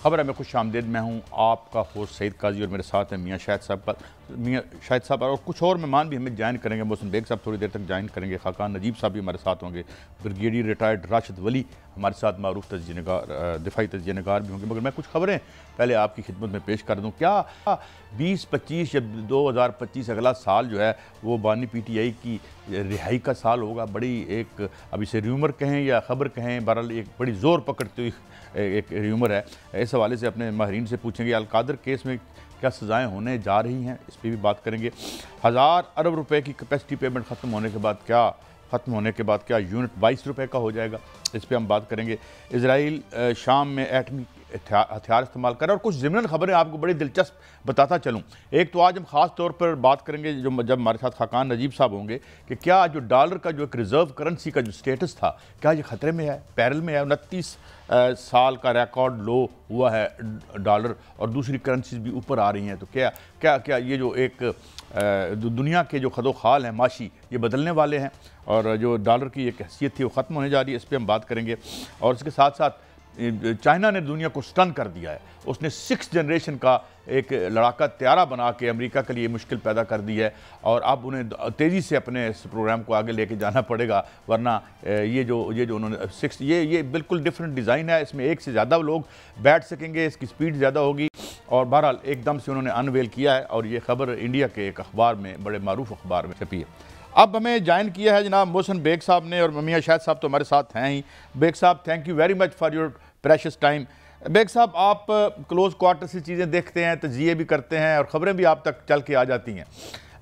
खबर है मैं खुश आमदेद में हूँ आपका होस्ट सईद काजी और मेरे साथ हैं मियाँ शाहिद साहब और कुछ और मेहमान भी हमें ज्वाइन करेंगे। मोहसिन बेग साहब थोड़ी देर तक ज्वाइन करेंगे। खाकान नजीब साहब भी हमारे साथ होंगे। ब्रिगेडियर रिटायर्ड राशिद वली हमारे साथ मारूफ दिफाई तजज़िया नगार भी होंगे। मगर मैं कुछ खबरें पहले आपकी खिदमत में पेश कर दूँ। क्या 20-25 जब 2025 अगला साल जो है वो बानी PTI की रिहाई का साल होगा। बड़ी एक अब इसे र्यूमर कहें या ख़बर कहें, बहरहाल एक बड़ी ज़ोर पकड़ती हुई एक र्यूमर है। इस हवाले से अपने माहिरीन से पूछेंगे। अलकादर केस में क्या सज़ाएँ होने जा रही हैं, इस पर भी बात करेंगे। 1000 अरब रुपए की कैपेसिटी पेमेंट ख़त्म होने के बाद क्या यूनिट 22 रुपये का हो जाएगा, इस पर हम बात करेंगे। इजराइल शाम में एटमी हथियार इस्तेमाल करें और कुछ ज़िमनन खबरें आपको बड़ी दिलचस्प बताता चलूँ। एक तो आज हम ख़ास तौर पर बात करेंगे जब हमारे साथ खाकान नजीब साहब होंगे कि क्या जो डॉलर का जो एक रिज़र्व करेंसी का जो स्टेटस था क्या ये ख़तरे में है, पैरल में है। 29 साल का रिकॉर्ड लो हुआ है डॉलर और दूसरी करेंसीज भी ऊपर आ रही हैं। तो क्या ये जो एक दुनिया के जो खदोखाल हैं माशी ये बदलने वाले हैं और जो डॉलर की एक हैसियत थी वो ख़त्म होने जा रही है, इस पर हम बात करेंगे। और इसके साथ साथ चाइना ने दुनिया को स्टन कर दिया है। उसने 6th जनरेशन का एक लड़ाका त्यारा बना के अमेरिका के लिए मुश्किल पैदा कर दी है और अब उन्हें तेज़ी से अपने इस प्रोग्राम को आगे लेके जाना पड़ेगा, वरना ये जो उन्होंने 6 ये बिल्कुल डिफरेंट डिज़ाइन है। इसमें एक से ज़्यादा लोग बैठ सकेंगे, इसकी स्पीड ज़्यादा होगी और बहरहाल एकदम से उन्होंने अनवेल किया है और ये खबर इंडिया के एक अखबार में, बड़े मारूफ अखबार में छपी है। अब हमें ज्वाइन किया है जनाब मोहसिन बेग साहब ने और मियाँ शाहिद साहब तो हमारे साथ हैं ही। Baig Sahab thank you very much for your precious time. Baig Sahab आप क्लोज़ क्वार्टर से चीज़ें देखते हैं, तजिए भी करते हैं और ख़बरें भी आप तक चल के आ जाती हैं।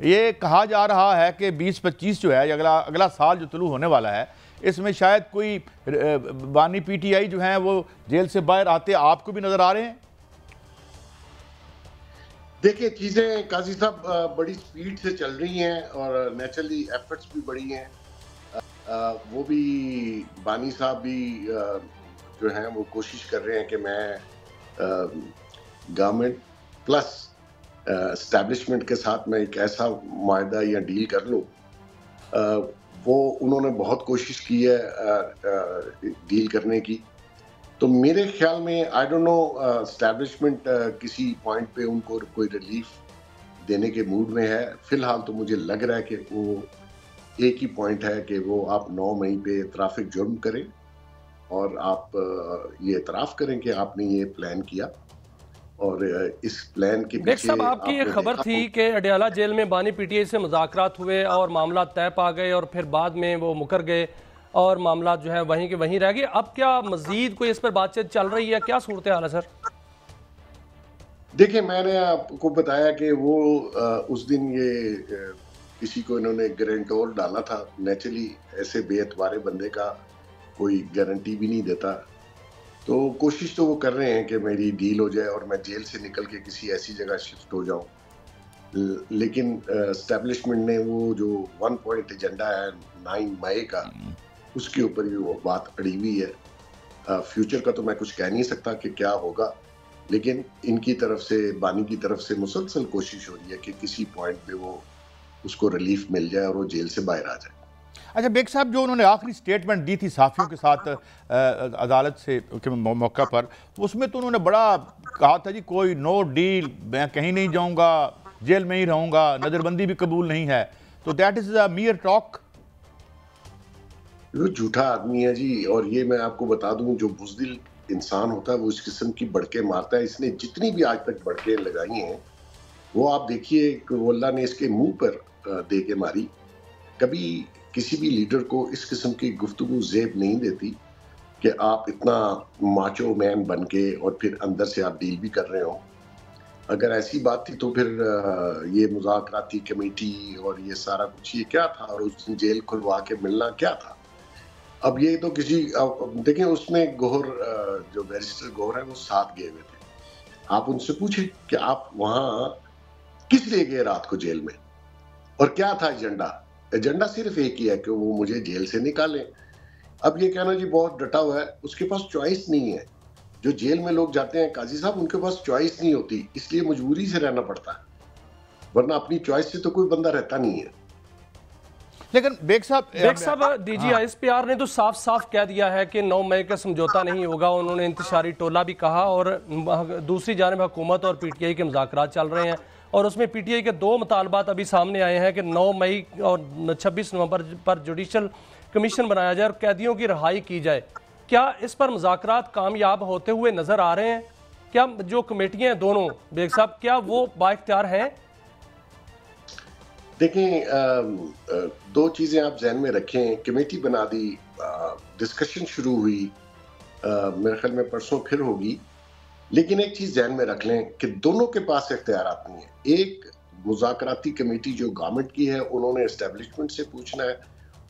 ये कहा जा रहा है कि 20-25 जो है अगला साल जो तुलू होने वाला है इसमें शायद कोई बानी PTI जो हैं वो जेल से बाहर आते आपको भी नज़र आ रहे हैं। देखिए चीज़ें काजी साहब बड़ी स्पीड से चल रही हैं और नेचुरली एफर्ट्स भी बड़ी हैं। वो भी बानी साहब भी जो हैं वो कोशिश कर रहे हैं कि मैं गवर्नमेंट प्लस एस्टेब्लिशमेंट के साथ मैं एक ऐसा मायदा या डील कर लूँ। वो उन्होंने बहुत कोशिश की है डील करने की। तो मेरे ख्याल में आई डोंट नो एस्टैब्लिशमेंट किसी पॉइंट पे उनको कोई रिलीफ देने के मूड में है। फिलहाल तो मुझे लग रहा है कि वो एक ही पॉइंट है कि वो आप 9 मई पे इतराफ़ जुर्म करें और आप ये इतराफ़ करें कि आपने ये प्लान किया और इस प्लान के पीछे साहब आपकी ये खबर थी कि अडयाला जेल में बानी PTI से मुज़ाकरात हुए और मामला तय पा गए और फिर बाद में वो मुकर गए और मामला जो है वहीं के वहीं रह गए। अब क्या मजीद कोई इस पर बातचीत चल रही है, क्या सूरत हाल है सर? देखिए मैंने आपको बताया कि वो उस दिन ये किसी को इन्होंने गारंटर डाला था। नेचुरली ऐसे बेअतबारे बंदे का कोई गारंटी भी नहीं देता। तो कोशिश तो वो कर रहे हैं कि मेरी डील हो जाए और मैं जेल से निकल के किसी ऐसी जगह शिफ्ट हो जाऊं। लेकिन एस्टेब्लिशमेंट ने वो जो 1 पॉइंट एजेंडा है 9 मई का, उसके ऊपर भी वो बात अड़ी हुई है। फ्यूचर का तो मैं कुछ कह नहीं सकता कि क्या होगा, लेकिन इनकी तरफ से, बानी की तरफ से मुसलसल कोशिश हो रही है कि किसी पॉइंट पे वो उसको रिलीफ मिल जाए और वो जेल से बाहर आ जाए। अच्छा बेग साहब, जो उन्होंने आखिरी स्टेटमेंट दी थी साफियों के साथ अदालत से के मौका पर, उसमें तो उन्होंने बड़ा कहा था जी कोई नो डील, मैं कहीं नहीं जाऊंगा, जेल में ही रहूंगा, नज़रबंदी भी कबूल नहीं है। तो दैट इज अ मियर टॉक। वो झूठा आदमी है जी। और ये मैं आपको बता दूं, जो बुज़दिल इंसान होता है वो इस किस्म की बड़के मारता है। इसने जितनी भी आज तक बड़के लगाई हैं वो आप देखिए कि अल्लाह ने इसके मुंह पर दे के मारी। कभी किसी भी लीडर को इस किस्म की गुफ्तगू ज़ेब नहीं देती कि आप इतना माचो मैन बन के और फिर अंदर से आप डील भी कर रहे हो। अगर ऐसी बात थी तो फिर ये मुज़ाकराती कमेटी और ये सारा कुछ ये क्या था, और उस दिन जेल खुलवा के मिलना क्या था। अब ये तो किसी देखें, उसमें गोहर जो बैरिस्टर गोहर है वो साथ गए हुए थे। आप उनसे पूछे कि आप वहां किस लिए गए रात को जेल में और क्या था एजेंडा सिर्फ एक ही है कि वो मुझे जेल से निकालें। अब ये कहना जी बहुत डटा हुआ है, उसके पास चॉइस नहीं है। जो जेल में लोग जाते हैं काजी साहब, उनके पास चॉइस नहीं होती, इसलिए मजबूरी से रहना पड़ता है, वरना अपनी चॉइस से तो कोई बंदा रहता नहीं है। लेकिन बेग साहब DGISPR ने तो साफ साफ कह दिया है कि 9 मई का समझौता नहीं होगा। उन्होंने इंतशारी टोला भी कहा और दूसरी जानिब हुकूमत और PTI के मुज़ाकरात चल रहे हैं और उसमें PTI के 2 मुतालबात अभी सामने आए हैं कि 9 मई और 26 नवंबर पर जुडिशल कमीशन बनाया जाए और कैदियों की रिहाई की जाए। क्या इस पर मुज़ाकरात कामयाब होते हुए नजर आ रहे हैं? क्या जो कमेटियां दोनों बेग साहब क्या वो बाइख्तियार हैं? देखें, 2 चीजें आप जहन में रखें। कमेटी बना दी, डिस्कशन शुरू हुई, मेरे ख्याल में परसों फिर होगी। लेकिन एक चीज जहन में रख लें कि दोनों के पास इख्तियारात नहीं है। एक मुज़ाकराती कमेटी जो गवर्नमेंट की है उन्होंने एस्टेब्लिशमेंट से पूछना है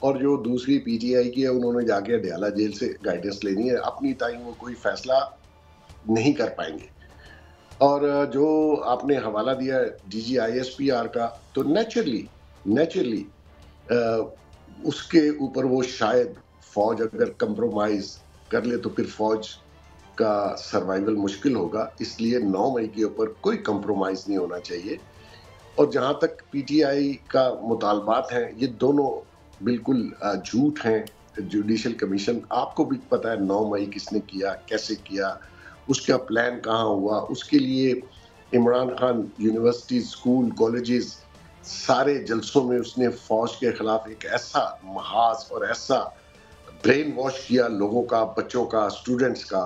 और जो दूसरी PTI की है उन्होंने जाके अडयाला जेल से गाइडेंस लेनी है। अपनी ताई वो कोई फैसला नहीं कर पाएंगे। और जो आपने हवाला दिया DGISPR का, तो नेचुरली उसके ऊपर वो शायद फौज अगर कंप्रोमाइज कर ले तो फिर फौज का सर्वाइवल मुश्किल होगा। इसलिए 9 मई के ऊपर कोई कंप्रोमाइज नहीं होना चाहिए। और जहां तक PTI का मुतालबात हैं, ये दोनों बिल्कुल झूठ हैं। जुडिशल कमीशन, आपको भी पता है 9 मई किसने किया, कैसे किया, उसका प्लान कहाँ हुआ। उसके लिए Imran Khan university, school, colleges, सारे जलसों में उसने फौज के खिलाफ एक ऐसा महाज और ऐसा ब्रेन वॉश किया लोगों का, बच्चों का, स्टूडेंट्स का।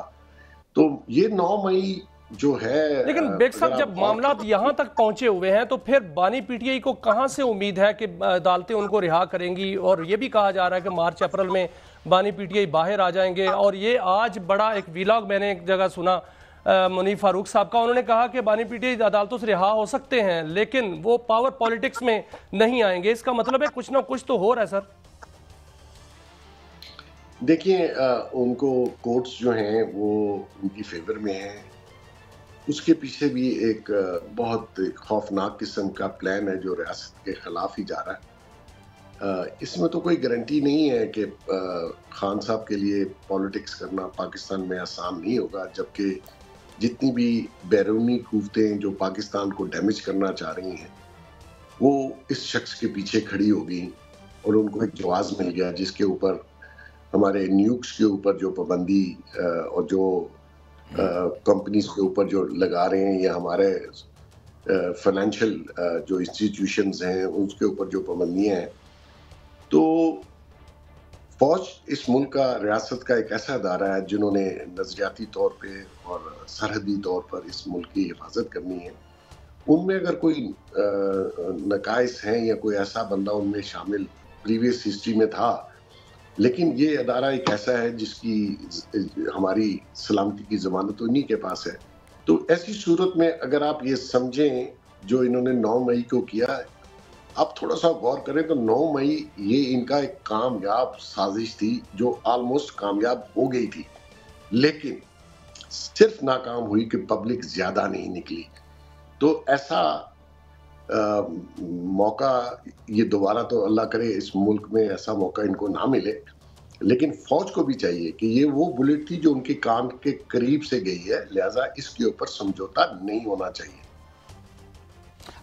तो ये 9 मई जो है, लेकिन बेग साहब जब मामला यहाँ तक पहुंचे हुए हैं तो फिर बानी PTI को कहां से उम्मीद है कि अदालतें उनको रिहा करेंगी? और ये भी कहा जा रहा है कि मार्च अप्रैल में बानी PTI बाहर आ जाएंगे। और ये आज बड़ा एक वीलॉग मैंने एक जगह सुना मुनीफ फारूक साहब का, उन्होंने कहा कि बानी PTI अदालतों से रिहा हो सकते हैं लेकिन वो पावर पॉलिटिक्स में नहीं आएंगे। इसका मतलब है कुछ ना कुछ तो हो रहा है सर। देखिए, उनको कोर्ट्स जो हैं वो उनकी फेवर में हैं। उसके पीछे भी एक बहुत खौफनाक किस्म का प्लान है जो रियासत के खिलाफ ही जा रहा है। इसमें तो कोई गारंटी नहीं है कि खान साहब के लिए पॉलिटिक्स करना पाकिस्तान में आसान नहीं होगा, जबकि जितनी भी बैरूनी कुव्वतें जो पाकिस्तान को डैमेज करना चाह रही हैं वो इस शख्स के पीछे खड़ी हो गई और उनको एक जवाब मिल गया जिसके ऊपर हमारे न्यूक्स के ऊपर जो पाबंदी और जो कंपनीज के ऊपर जो लगा रहे हैं या हमारे फाइनेंशियल जो इंस्टीट्यूशंस हैं उसके ऊपर जो पाबंदियां हैं। तो फौज इस मुल्क का, रियासत का एक ऐसा अदारा है जिन्होंने नजरियाती तौर पे और सरहदी तौर पर इस मुल्क की हिफाजत करनी है। उनमें अगर कोई नकाइस हैं या कोई ऐसा बंदा उनमें शामिल प्रीवियस हिस्ट्री में था, लेकिन ये अदारा एक ऐसा है जिसकी हमारी सलामती की जमानत उन्हीं के पास है। तो ऐसी सूरत में अगर आप ये समझें जो इन्होंने 9 मई को किया, आप थोड़ा सा गौर करें तो 9 मई ये इनका एक कामयाब साजिश थी जो ऑलमोस्ट कामयाब हो गई थी, लेकिन सिर्फ नाकाम हुई कि पब्लिक ज्यादा नहीं निकली। तो ऐसा मौका ये दोबारा तो अल्लाह करे इस मुल्क में ऐसा मौका इनको ना मिले। लेकिन फौज को भी चाहिए कि ये वो बुलेट थी जो उनके कान के करीब से गई है, लिहाजा इसके ऊपर समझौता नहीं होना चाहिए।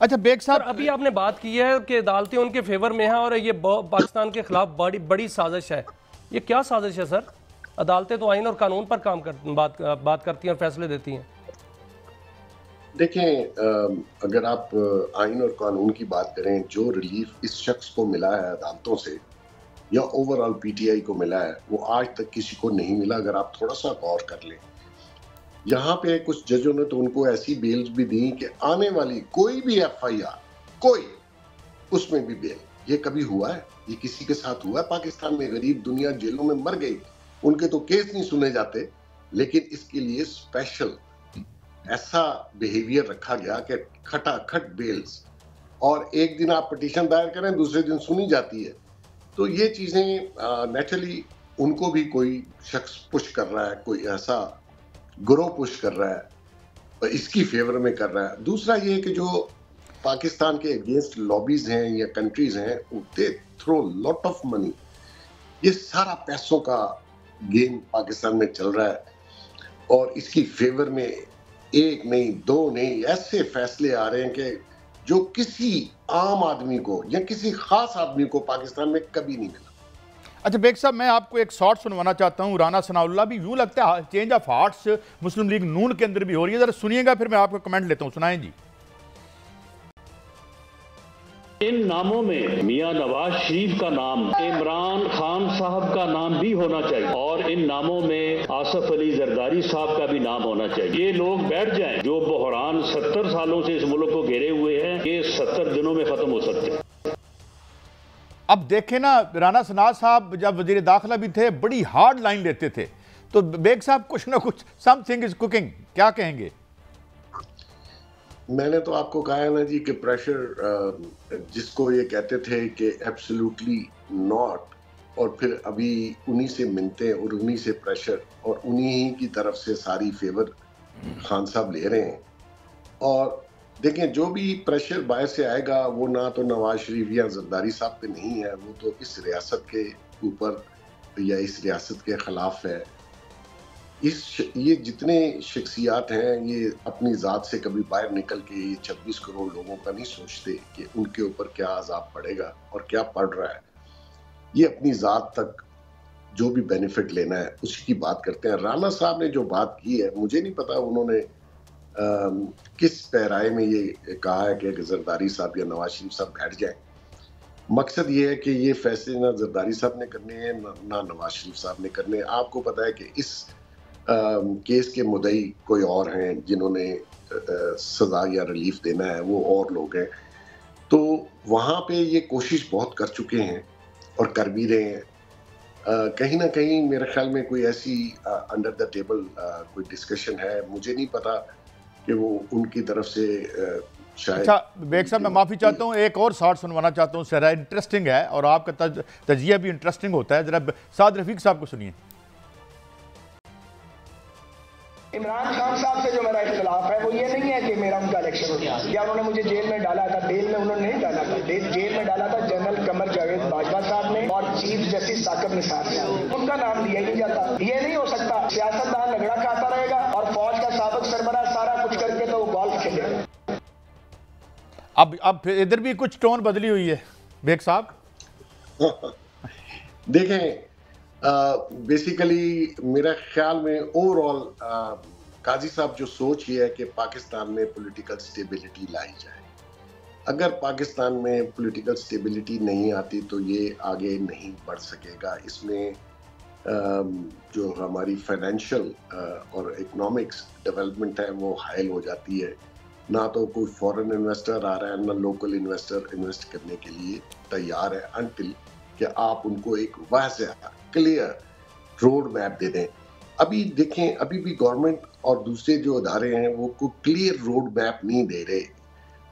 अच्छा बेग साहब, अभी आपने बात की है कि अदालतें उनके फेवर में हैं और ये पाकिस्तान के खिलाफ बड़ी साजिश है। ये क्या साजिश है सर? अदालतें तो आइन और कानून पर बात करती हैं और फैसले देती हैं। देखें, अगर आप आइन और कानून की बात करें, जो रिलीफ इस शख्स को मिला है अदालतों से या ओवरऑल PTI को मिला है वो आज तक किसी को नहीं मिला। अगर आप थोड़ा सा गौर कर लें, यहाँ पे कुछ जजों ने तो उनको ऐसी बेल्स भी दी कि आने वाली कोई भी FIR, कोई उसमें भी बेल। ये कभी हुआ है? ये किसी के साथ हुआ है? पाकिस्तान में गरीब दुनिया जेलों में मर गई, उनके तो केस नहीं सुने जाते, लेकिन इसके लिए स्पेशल ऐसा बिहेवियर रखा गया कि खटाखट बेल्स, और एक दिन आप पिटीशन दायर करें दूसरे दिन सुनी जाती है। तो ये चीजें नेचुरली उनको भी कोई शख्स पुश कर रहा है, कोई ऐसा ग्रोह पुश कर रहा है, इसकी फेवर में कर रहा है। दूसरा ये कि जो पाकिस्तान के अगेंस्ट लॉबीज हैं या कंट्रीज हैं, they throw lot of money. ये सारा पैसों का गेम पाकिस्तान में चल रहा है और इसकी फेवर में एक नहीं, दो नहीं, ऐसे फैसले आ रहे हैं कि जो किसी आम आदमी को या किसी खास आदमी को पाकिस्तान में कभी नहीं मिला। अच्छा बेग साहब, मैं आपको एक शॉर्ट सुनवाना चाहता हूँ। राना सनाउल्लाह भी यूं लगता है change of hearts Muslim League Noon के अंदर भी हो रही है, जरा सुनिएगा फिर मैं आपको कमेंट लेता हूँ। सुनाएं जी। इन नामों में मियां नवाज शरीफ का नाम, इमरान खान साहब का नाम भी होना चाहिए और इन नामों में आसफ अली जरदारी साहब का भी नाम होना चाहिए। ये लोग बैठ जाएं, जो बहरान 70 सालों से इस मुल्क को घेरे हुए हैं, ये 70 दिनों में खत्म हो सकते हैं। अब देखें ना, राना सनाज साहब जब वजीर दाखिला भी थे बड़ी हार्ड लाइन लेते थे, तो बेग साहब कुछ ना कुछ समथिंग इज कुकिंग, क्या कहेंगे? मैंने तो आपको कहा है ना जी कि प्रेशर जिसको ये कहते थे कि एब्सोल्युटली नॉट, और फिर अभी उन्हीं से मिलते और उन्हीं से प्रेशर और उन्हीं की तरफ से सारी फेवर खान साहब ले रहे हैं। और देखें, जो भी प्रेशर बाहर से आएगा वो ना तो नवाज शरीफ या जरदारी साहब पे नहीं है, वो तो इस रियासत के ऊपर या इस रियासत के खिलाफ है। ये जितने शख्सियात हैं ये अपनी ज़ात से कभी बाहर निकल के ये 26 करोड़ लोगों का नहीं सोचते कि उनके ऊपर क्या अजाब पड़ेगा और क्या पड़ रहा है। ये अपनी ज़ात तक जो भी बेनिफिट लेना है उसी की बात करते हैं। राना साहब ने जो बात की है, मुझे नहीं पता उन्होंने किस पैराए में ये कहा है कि जरदारी साहब या नवाज शरीफ साहब बैठ जाएं। मकसद ये है कि ये फैसले ना जरदारी साहब ने करने हैं ना नवाज शरीफ साहब ने करने हैं। आपको पता है कि इस केस के मुद्दई कोई और हैं जिन्होंने सजा या रिलीफ देना है, वो और लोग हैं। तो वहाँ पे ये कोशिश बहुत कर चुके हैं और कर भी रहे हैं। कहीं ना कहीं मेरे ख्याल में कोई ऐसी अंडर द टेबल कोई डिस्कशन है, मुझे नहीं पता कि वो उनकी तरफ से शायद। अच्छा बेग साहब, मैं माफ़ी चाहता हूँ, एक और शॉर्ट सुनवाना चाहता हूँ, जरा इंटरेस्टिंग है और आपका तजिया भी इंटरेस्टिंग होता है। जरा साद रफीक साहब को सुनिए। इमरान खान साहब से जो मेरा इख्तिलाफ है वो ये नहीं है कि मेरा उनका इलेक्शन हो गया या उन्होंने मुझे जेल में डाला था। जेल में उन्होंने नहीं डाला था, जेल में डाला था जनरल कमर जावेद बाजवा साहब ने और चीफ जस्टिस साकिब निसार साहब। उनका नाम लिया ही नहीं जाता। ये नहीं हो सकता सियासतदान लगड़ा खाता रहेगा और फौज का साबिक सरबराह सारा कुछ करके तो वो गोल्फ खेलेगा। अब इधर भी कुछ टोन बदली हुई है बेग साहब। देखें, बेसिकली मेरा ख्याल में ओवरऑल काजी साहब जो सोच ये है कि पाकिस्तान में पॉलिटिकल स्टेबिलिटी लाई जाए। अगर पाकिस्तान में पॉलिटिकल स्टेबिलिटी नहीं आती तो ये आगे नहीं बढ़ सकेगा। इसमें जो हमारी फाइनेंशियल और इकोनॉमिक्स डेवलपमेंट है वो हायल हो जाती है। ना तो कोई फॉरेन इन्वेस्टर आ रहा है, ना लोकल इन्वेस्टर इन्वेस्ट करने के लिए तैयार है अनटिल कि आप उनको एक वाज़ेह क्लियर रोड मैप दे दें। अभी देखें, अभी भी गवर्नमेंट और दूसरे जो अदारे हैं वो को क्लियर रोड मैप नहीं दे रहे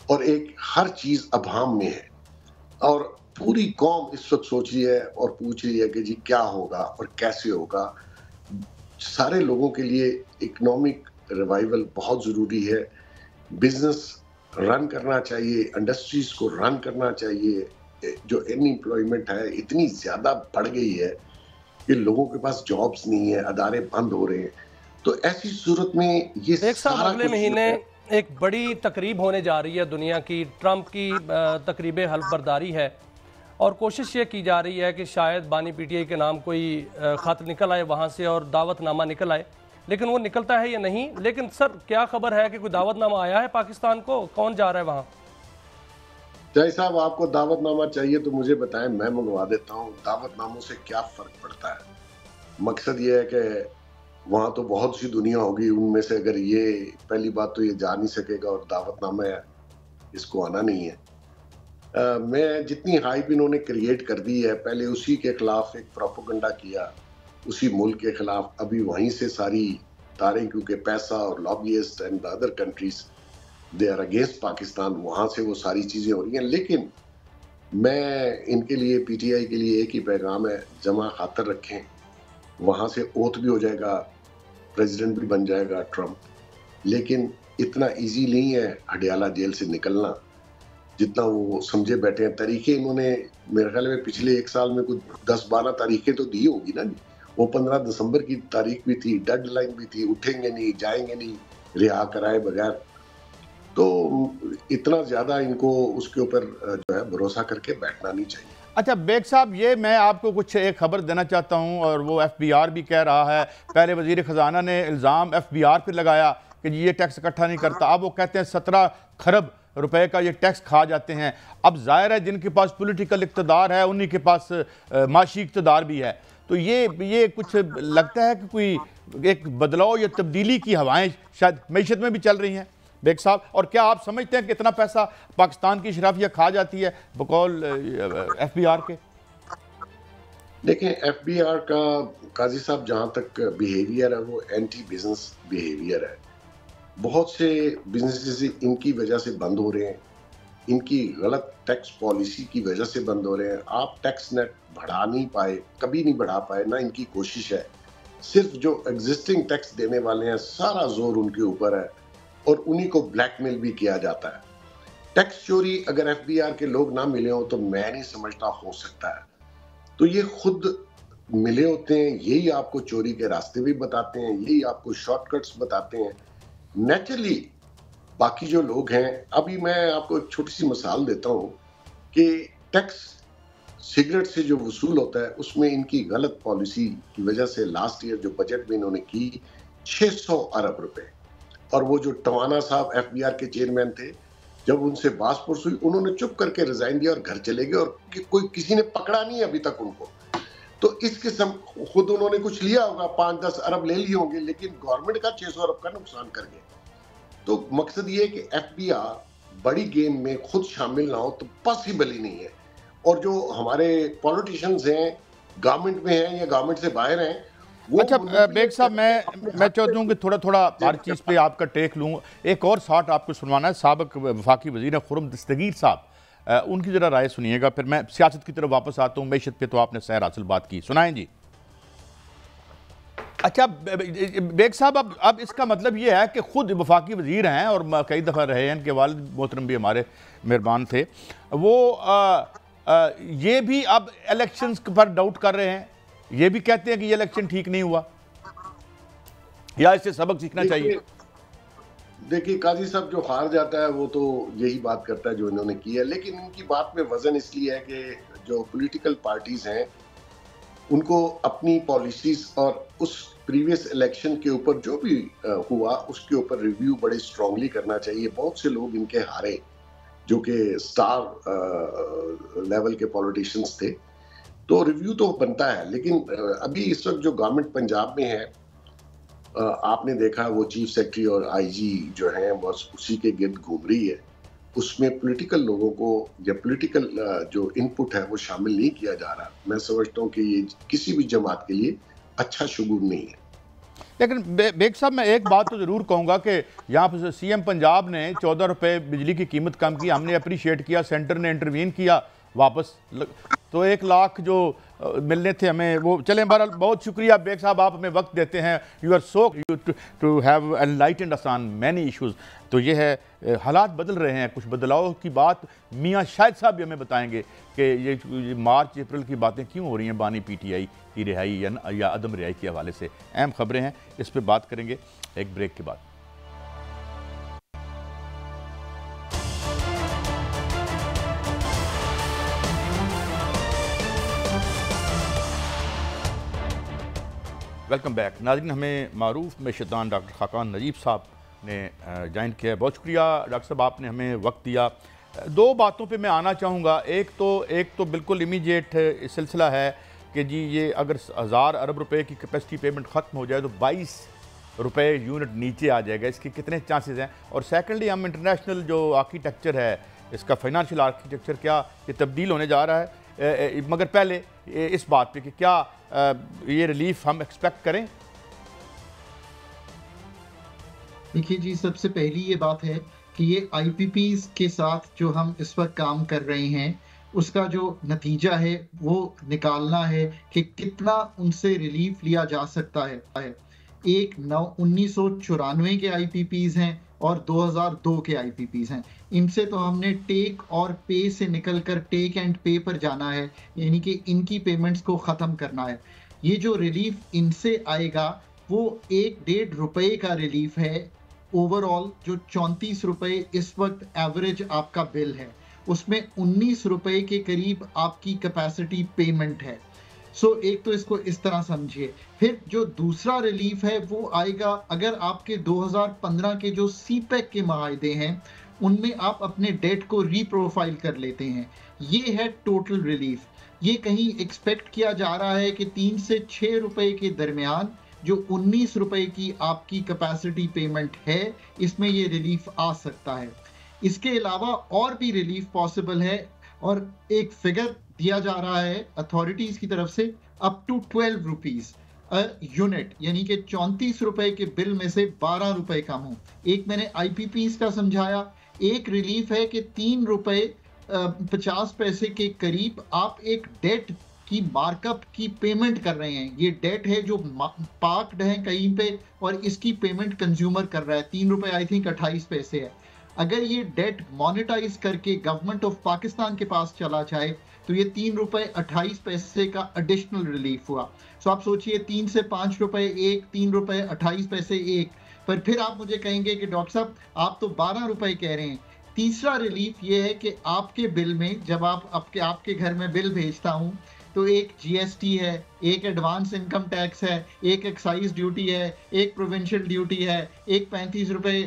और एक हर चीज अभाम में है और पूरी कौम इस वक्त सोच रही है और पूछ रही है कि जी क्या होगा और कैसे होगा। सारे लोगों के लिए इकोनॉमिक रिवाइवल बहुत जरूरी है। बिजनेस रन करना चाहिए, इंडस्ट्रीज को रन करना चाहिए। जो अनएम्प्लॉयमेंट है इतनी ज्यादा बढ़ गई है कि लोगों के पास जॉब्स नहीं है, अदारे बंद हो रहे हैं। तो ऐसी सूरत में ये सारा अगले महीने एक बड़ी तकरीब होने जा रही है दुनिया की, ट्रंप की तकरीब हल्फ बर्दारी है और कोशिश ये की जा रही है कि शायद बानी पीटीआई के नाम कोई खत निकल आए वहाँ से और दावतनामा निकल आए, लेकिन वो निकलता है या नहीं। लेकिन सर क्या खबर है कि कोई दावतनामा आया है पाकिस्तान को? कौन जा रहा है वहाँ? जय साहब, आपको दावतनामा चाहिए तो मुझे बताएं, मैं मंगवा देता हूँ। दावतनामों से क्या फर्क पड़ता है? मकसद ये है कि वहाँ तो बहुत सी दुनिया होगी, उनमें से अगर ये पहली बात तो ये जा नहीं सकेगा और दावतनामा है इसको आना नहीं है। मैं जितनी हाइप इन्होंने क्रिएट कर दी है, पहले उसी के खिलाफ एक प्रोपेगेंडा किया उसी मुल्क के खिलाफ, अभी वहीं से सारी तारें, क्योंकि पैसा और lobbyists and other countries they are against Pakistan, वहां से वो सारी चीजें हो रही हैं। लेकिन मैं इनके लिए, पीटीआई के लिए एक ही पैगाम है, जमा खातर रखें। वहां से ओथ भी हो जाएगा, प्रेसिडेंट भी बन जाएगा ट्रंप, लेकिन इतना इजी नहीं है हडियाला जेल से निकलना जितना वो समझे बैठे हैं। तरीके इन्होंने मेरे ख्याल में पिछले एक साल में कुछ 10-12 तारीखें तो दी होगी ना। वो 15 दिसंबर की तारीख भी थी, डेडलाइन भी थी, उठेंगे नहीं, जाएंगे नहीं रिहा कराए बगैर। तो इतना ज़्यादा इनको उसके ऊपर जो है भरोसा करके बैठना नहीं चाहिए। अच्छा बेग साहब, ये मैं आपको कुछ एक खबर देना चाहता हूँ, और वो FBR भी कह रहा है। पहले वजीर ख़जाना ने इल्ज़ाम FBR पर लगाया कि ये टैक्स इकट्ठा नहीं करता, अब वो कहते हैं 17 खरब रुपए का ये टैक्स खा जाते हैं। अब जाहिर है जिनके पास पॉलिटिकल इक़्तिदार है उन्हीं के पास माशी इक़्तिदार भी है। तो ये कुछ लगता है कि कोई एक बदलाव या तब्दीली की हवाएं शायद मैशत में भी चल रही हैं बेग साहब। और क्या आप समझते हैं कि इतना पैसा पाकिस्तान की शराफिया खा जाती है बकौल FBR के? देखें, FBR का काजी साहब जहाँ तक बिहेवियर है वो एंटी बिजनेस बिहेवियर है। बहुत से बिजनेसेस इनकी वजह से बंद हो रहे हैं, इनकी गलत टैक्स पॉलिसी की वजह से बंद हो रहे हैं। आप टैक्स नेट बढ़ा नहीं पाए, कभी नहीं बढ़ा पाए, ना इनकी कोशिश है। सिर्फ जो एग्जिस्टिंग टैक्स देने वाले हैं सारा जोर उनके ऊपर है और उन्हीं को ब्लैकमेल भी किया जाता है। टैक्स चोरी अगर FBR के लोग ना मिले हो तो मैं नहीं समझता हो सकता है। तो ये खुद मिले होते हैं, यही आपको चोरी के रास्ते भी बताते हैं, यही आपको शॉर्टकट्स बताते हैं। नेचुरली बाकी जो लोग हैं, अभी मैं आपको एक छोटी सी मिसाल देता हूं कि टैक्स सिगरेट से जो वसूल होता है उसमें इनकी गलत पॉलिसी की वजह से लास्ट ईयर जो बजट में इन्होंने की 600 अरब रुपए। और वो जो टवाना साहब FBR के चेयरमैन थे, जब उनसे बात पुरस हुई उन्होंने चुप करके रिजाइन दिया और घर चले गए, और कोई किसी ने पकड़ा नहीं अभी तक उनको। तो इस किस्म खुद उन्होंने कुछ लिया होगा, 5-10 अरब ले लिए होंगे, लेकिन गवर्नमेंट का 600 अरब का नुकसान कर गए। तो मकसद ये है कि FBR बड़ी गेम में खुद शामिल ना हो तो पॉसिबल ही नहीं है। और जो हमारे पॉलिटिशियंस हैं, गवर्नमेंट में हैं या गवर्नमेंट से बाहर हैं, अच्छा बेग साहब, मैं चाहता हूँ कि थोड़ा थोड़ा हर चीज़ पे आपका टेक लूँ। एक और शाट आपको सुनवाना है। साबिक वफाकी वज़ीर खुर्रम दस्तगीर साहब, उनकी ज़रा राय सुनिएगा, फिर मैं सियासत की तरफ वापस आता हूँ। मैशत पे तो आपने सैर हासिल बात की, सुनाएं जी। अच्छा बेग साहब, अब इसका मतलब ये है कि खुद वफाकी वज़ीर हैं और कई दफ़ा रहे हैं, इनके वालिद मोहतरम भी हमारे मेहरबान थे, वो ये भी अब इलेक्शंस पर डाउट कर रहे हैं। ये भी कहते हैं कि ये इलेक्शन ठीक नहीं हुआ, या इससे सबक सीखना चाहिए। देखिए काजी साहब, जो हार जाता है वो तो यही बात करता है जो इन्होंने की है, लेकिन इनकी बात में वजन इसलिए है कि जो पॉलिटिकल पार्टीज हैं उनको अपनी पॉलिसीज और उस प्रीवियस इलेक्शन के ऊपर जो भी हुआ उसके ऊपर रिव्यू बड़े स्ट्रांगली करना चाहिए। बहुत से लोग इनके हारे जो कि स्टार लेवल के पॉलिटिशियंस थे, तो रिव्यू तो बनता है। लेकिन अभी इस वक्त जो गवर्नमेंट पंजाब में है, आपने देखा वो चीफ सेक्रेटरी और IG जो है बस उसी के गिर्द घूम रही है। उसमें पॉलिटिकल लोगों को या पॉलिटिकल जो इनपुट है वो शामिल नहीं किया जा रहा। मैं समझता हूँ कि ये किसी भी जमात के लिए अच्छा शुगुर नहीं है। लेकिन बेग साहब, मैं एक बात तो ज़रूर कहूँगा कि यहाँ पर CM पंजाब ने 14 रुपये बिजली की कीमत कम की, हमने अप्रिशिएट किया, सेंटर ने इंटरवीन किया, वापस तो 1 लाख जो मिलने थे हमें वो चलें। बहरहाल बहुत शुक्रिया बेग साहब, आप हमें वक्त देते हैं। You are so to have enlightened us on many issues. तो ये है, हालात बदल रहे हैं, कुछ बदलाव की बात मियाँ शाहिद साहब भी हमें बताएंगे कि ये मार्च अप्रैल की बातें क्यों हो रही हैं बानी PTI की रिहाई या अदम रिहाई के हवाले से। अहम खबरें हैं, इस पर बात करेंगे एक ब्रेक के बाद। वेलकम बैक नाज़रीन। हमें मारूफ में शैतान डॉक्टर खाकान नजीब साहब ने ज्वाइन किया है। बहुत शुक्रिया डॉक्टर साहब, आपने हमें वक्त दिया। 2 बातों पे मैं आना चाहूँगा। एक तो बिल्कुल इमीडिएट सिलसिला है कि जी ये अगर 1000 अरब रुपए की कैपेसिटी पेमेंट ख़त्म हो जाए तो 22 रुपए यूनिट नीचे आ जाएगा, इसके कितने चांसेस हैं? और सेकेंडली हम इंटरनेशनल जो आर्किटेक्चर है, इसका फाइनेंशियल आर्किटेक्चर क्या ये तब्दील होने जा रहा है? मगर पहले इस बात पे कि क्या ये रिलीफ हम एक्सपेक्ट करें? देखिए जी, सबसे पहली ये बात है कि ये IPPs के साथ जो हम इस वक्त काम कर रहे हैं उसका जो नतीजा है वो निकालना है कि कितना उनसे रिलीफ लिया जा सकता है। एक 1994 के IPPs हैं और 2002 के IPPs हैं। इनसे तो हमने टेक और पे से निकलकर टेक एंड पे पर जाना है, यानी कि इनकी पेमेंट्स को ख़त्म करना है। ये जो रिलीफ इनसे आएगा वो 1-1.5 रुपए का रिलीफ है ओवरऑल जो 34 रुपए इस वक्त एवरेज आपका बिल है, उसमें 19 रुपए के करीब आपकी कैपेसिटी पेमेंट है। सो एक तो इसको इस तरह समझिए। फिर जो दूसरा रिलीफ है वो आएगा अगर आपके 2015 के जो सीपैक के माहदे हैं उनमें आप अपने डेट को रीप्रोफाइल कर लेते हैं, ये है टोटल रिलीफ। ये कहीं एक्सपेक्ट किया जा रहा है कि 3 से 6 रुपए के दरमियान जो 19 रुपए की आपकी कैपेसिटी पेमेंट है, इसमें ये रिलीफ आ सकता है। इसके अलावा और भी रिलीफ पॉसिबल है और एक फिगर दिया जा रहा है अथॉरिटीज की तरफ से, अप टू 12 रुपीज यूनिट, यानी कि 34 रुपए के बिल में से 12 रुपए कम हो। एक मैंने IPPs का समझाया, एक रिलीफ है कि 3 रुपए 50 पैसे के करीब आप एक डेट की मार्कअप की पेमेंट कर रहे हैं। ये डेट है जो पार्क्ड है कहीं पे और इसकी पेमेंट कंज्यूमर कर रहा है। 3 रुपए आई थिंक 28 पैसे है। अगर ये डेट मोनेटाइज करके गवर्नमेंट ऑफ पाकिस्तान के पास चला जाए तो ये 3 रुपए 28 पैसे का एडिशनल रिलीफ हुआ। सो आप सोचिए 3 से 5 रुपए एक, 3 रुपए 28 पैसे एक। पर फिर आप मुझे कहेंगे कि डॉक्टर साहब आप तो 12 रुपए कह रहे हैं। तीसरा रिलीफ ये है कि आपके बिल में जब आपके घर में बिल भेजता हूं तो एक GST है, एक एडवांस इनकम टैक्स है, एक एक्साइज ड्यूटी है, एक प्रोविंशियल ड्यूटी है, एक 35 रुपए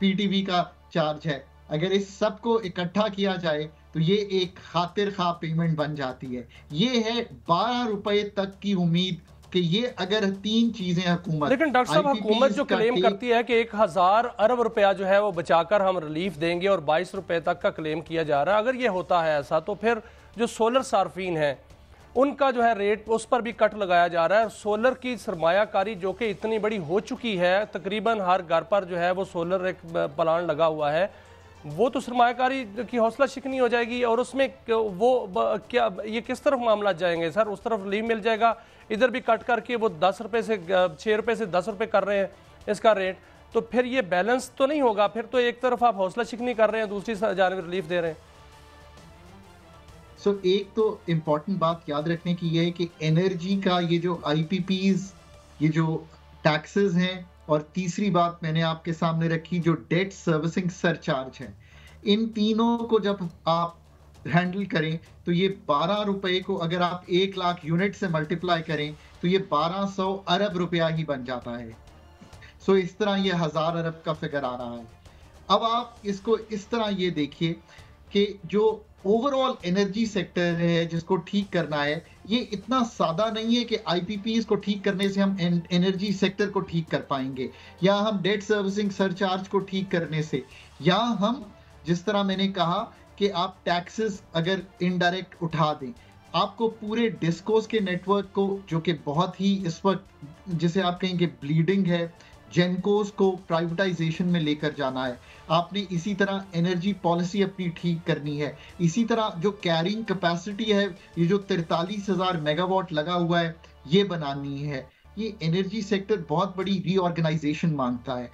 PTV का चार्ज है। अगर इस सब को इकट्ठा किया जाए तो ये एक खातिर खा पेमेंट बन जाती है। ये है 12 रुपए तक की उम्मीद कि ये अगर 3 चीजें हुकूमत, लेकिन डॉक्टर साहब हुकूमत जो क्लेम करती है कि 1000 अरब रुपया जो है वो बचाकर हम रिलीफ देंगे और 22 रुपए तक का क्लेम किया जा रहा है, अगर ये होता है ऐसा तो फिर जो सोलर सार्फिन है उनका जो है रेट उस पर भी कट लगाया जा रहा है। सोलर की सरमायाकारी जो कि इतनी बड़ी हो चुकी है, तकरीबन हर घर पर जो है वो सोलर एक प्लांट लगा हुआ है, वो तो सरमायाकारी की हौसला शिकनी हो जाएगी और उसमें वो क्या ये किस तरफ मामला जाएंगे सर? उस तरफ रिलीफ मिल जाएगा, इधर भी कट करके वो 10 रुपए से 6 रुपए से 10 रुपए कर रहे हैं इसका रेट, तो फिर ये बैलेंस तो नहीं होगा। फिर तो एक तरफ आप हौसला शिकनी कर रहे हैं, दूसरी जानिब रिलीफ दे रहे हैं। सो एक तो इम्पॉर्टेंट बात याद रखने की ये है कि एनर्जी का ये जो IPPs, ये जो टैक्सेस हैं, और तीसरी बात मैंने आपके सामने रखी जो डेट सर्विसिंग सरचार्ज है, इन तीनों को जब आप हैंडल करें तो ये 12 रुपए को अगर आप 1 लाख यूनिट से मल्टीप्लाई करें तो ये 1200 अरब रुपया ही बन जाता है। सो इस तरह ये 1000 अरब का फिगर आ रहा है। अब आप इसको इस तरह ये देखिए कि जो ओवरऑल एनर्जी सेक्टर है जिसको ठीक करना है, ये इतना सादा नहीं है कि IPPs को ठीक करने से हम एनर्जी सेक्टर को ठीक कर पाएंगे, या हम डेट सर्विसिंग सरचार्ज को ठीक करने से, या हम जिस तरह मैंने कहा कि आप टैक्सेस अगर इनडायरेक्ट उठा दें, आपको पूरे डिस्कोस के नेटवर्क को जो कि बहुत ही इस वक्त जिसे आप कहेंगे ब्लीडिंग है, जेनकोस को प्राइवेटाइजेशन में लेकर जाना है। आपने इसी तरह एनर्जी पॉलिसी अपनी ठीक करनी है। इसी तरह जो कैरिंग कैपेसिटी है, ये जो 43,000 मेगावाट लगा हुआ है, ये बनानी है। ये एनर्जी सेक्टर बहुत बड़ी रीऑर्गेनाइजेशन मांगता है।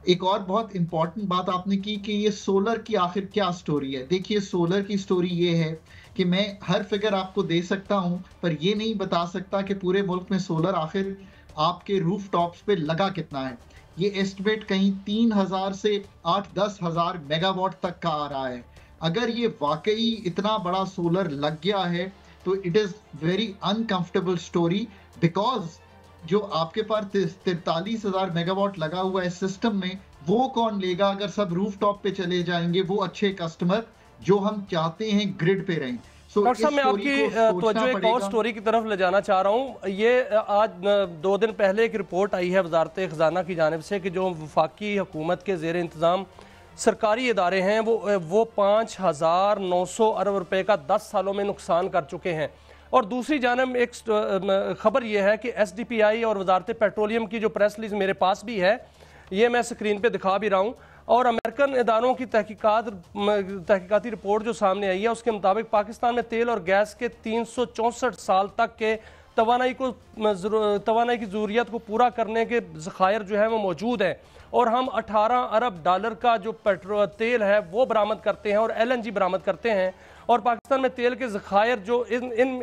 एक और बहुत इंपॉर्टेंट बात आपने की कि ये सोलर की आखिर क्या स्टोरी है। देखिए सोलर की स्टोरी ये है कि मैं हर फिगर आपको दे सकता हूं पर ये नहीं बता सकता कि पूरे मुल्क में सोलर आखिर आपके रूफ टॉप्स पे लगा कितना है। ये एस्टिमेट कहीं 3,000 से 8-10 हज़ार मेगावाट तक का आ रहा है। अगर ये वाकई इतना बड़ा सोलर लग गया है तो it is very uncomfortable story, because जो आपके पास 43,000 मेगावाट लगा हुआ है सिस्टम में, वो कौन लेगा अगर सब रूफ टॉप पे चले जाएंगे? वो अच्छे कस्टमर जो हम चाहते हैं ग्रिड पे रहें। डॉक्टर साहब मैं आपकी तो एक और स्टोरी की तरफ ले जाना चाह रहा हूँ। ये आज 2 दिन पहले एक रिपोर्ट आई है वजारत खजाना की जानिब से कि जो वफाकी हुकूमत के ज़ेर इंतज़ाम सरकारी इदारे हैं वो 5,900 अरब रुपए का 10 सालों में नुकसान कर चुके हैं। और दूसरी जानिब एक खबर यह है कि SDPI और वजारत पेट्रोलियम की जो प्रेस रिलीज मेरे पास भी है, ये मैं स्क्रीन पे दिखा भी रहा हूँ, और अमेरिकन इदारों की तहकीकाती रिपोर्ट जो सामने आई है उसके मुताबिक पाकिस्तान में तेल और गैस के 364 साल तक के तवानाई की ज़रूरियत को पूरा करने के ज़खायर जो है वो मौजूद हैं, और हम 18 अरब डॉलर का जो पेट्रोल तेल है वो बरामद करते हैं और LNG बरामद करते हैं। और पाकिस्तान में तेल के ज़खायर जो इन